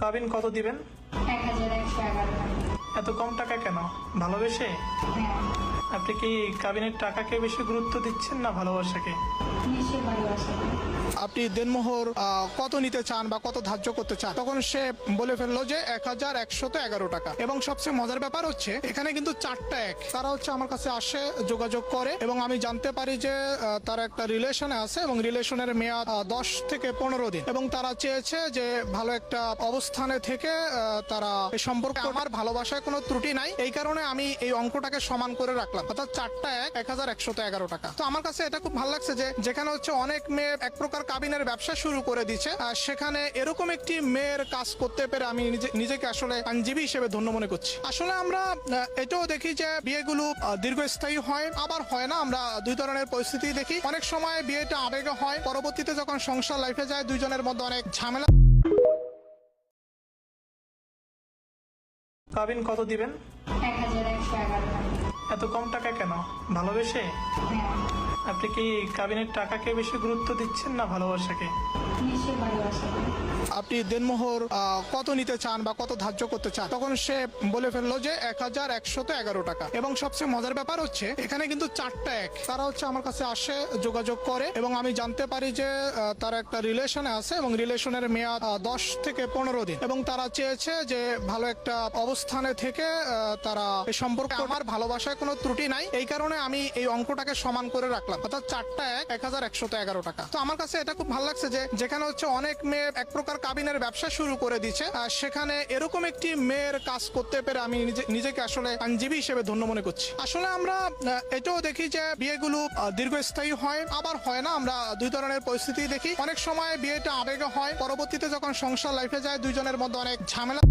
কাবিন কত দিবেন? 1111 টাকা। এত কম টাকা কেন? ভালোবেসে? হ্যাঁ, আপনি কি কাবিনের টাকাকে বেশি গুরুত্ব দিচ্ছেন না ভালোবাসাকে? নিশ্চয়ই ভালোবাসা। আপনি দেনমোহর কত নিতে চান বা কত ধার্য করতে চান, তখন সে বলে ফেললো যে 1111 টাকা। এবং সবচেয়ে মজার ব্যাপার হচ্ছে এখানে কিন্তু চারটা এক তারা হচ্ছে আমার কাছে আসে, যোগাযোগ করে এবং আমি জানতে পারি যে তারা একটা রিলেশনে আছে এবং রিলেশনের মেয়াদ 10 থেকে 15 দিন এবং তারা চেয়েছে যে ভালো একটা অবস্থানে থেকে তারা এই সম্পর্কে আমার ভালোবাসায় কোনো ত্রুটি নাই, এই কারণে আমি এই অঙ্কটাকে সমান করে রাখলাম, অর্থাৎ চারটা এক 1111 টাকা। তো আমার কাছে এটা খুব ভালো লাগছে যে যেখানে হচ্ছে অনেক মেয়ে এক প্রকার কাবিনের ব্যবসা শুরু করে দিচ্ছে, আর সেখানে এরকম একটি মেয়ের কাজ করতে পেরে আমি নিজেকে আসলে আইনজীবী হিসেবে ধন্য মনে করছি। আসলে আমরা এটাও দেখি যে বিয়েগুলো দীর্ঘস্থায়ী হয়, আবার হয় না। আমরা দুই ধরনের পরিস্থিতি দেখি। অনেক সময় বিয়েটা আবেগে হয়, পরবর্তীতে যখন সংসার লাইফে যায় দুইজনের মধ্যে অনেক ঝামেলা। কাবিন কত দিবেন? 1111 টাকা। এত কম টাকা কেন? ভালোবেসে? হ্যাঁ, আপনি কি কাবিনের টাকাকে বেশি গুরুত্ব দিচ্ছেন না ভালোবাসাকে? নিশ্চয়ই ভালোবাসা। আপনি দেনমোহর কত নিতে চান বা কত ধার্য করতে চান, তখন সে বলে ফেললো যে 1111 টাকা। এবং সবচেয়ে মজার ব্যাপার হচ্ছে এখানে কিন্তু চারটা এক তারা হচ্ছে আমার কাছে আসে, যোগাযোগ করে এবং আমি জানতে পারি যে তারা একটা রিলেশনে আছে এবং রিলেশনের মেয়াদ 10 থেকে 15 দিন এবং তারা চেয়েছে যে ভালো একটা অবস্থানে থেকে তারা এই সম্পর্কে আমার ভালোবাসায় কোনো ত্রুটি নাই, এই কারণে আমি এই অঙ্কটাকে সমান করে রাখলাম, অর্থাৎ চারটা এক 1111 টাকা। তো আমার কাছে এটা খুব ভালো লাগছে যে যেখানে হচ্ছে অনেক মেয়ে এক প্রকার কাবিনের ব্যবসা শুরু করে দিচ্ছে, আর সেখানে এরকম একটি মেয়ের কাজ করতে পেরে আমি নিজেকে আসলে আইনজীবী হিসেবে ধন্য মনে করছি। আসলে আমরা এটাও দেখি যে বিয়েগুলো দীর্ঘস্থায়ী হয়, আবার হয় না। আমরা দুই ধরনের পরিস্থিতি দেখি। অনেক সময় বিয়েটা আবেগে হয়, পরবর্তীতে যখন সংসার লাইফে যায় দুইজনের মধ্যে অনেক ঝামেলা।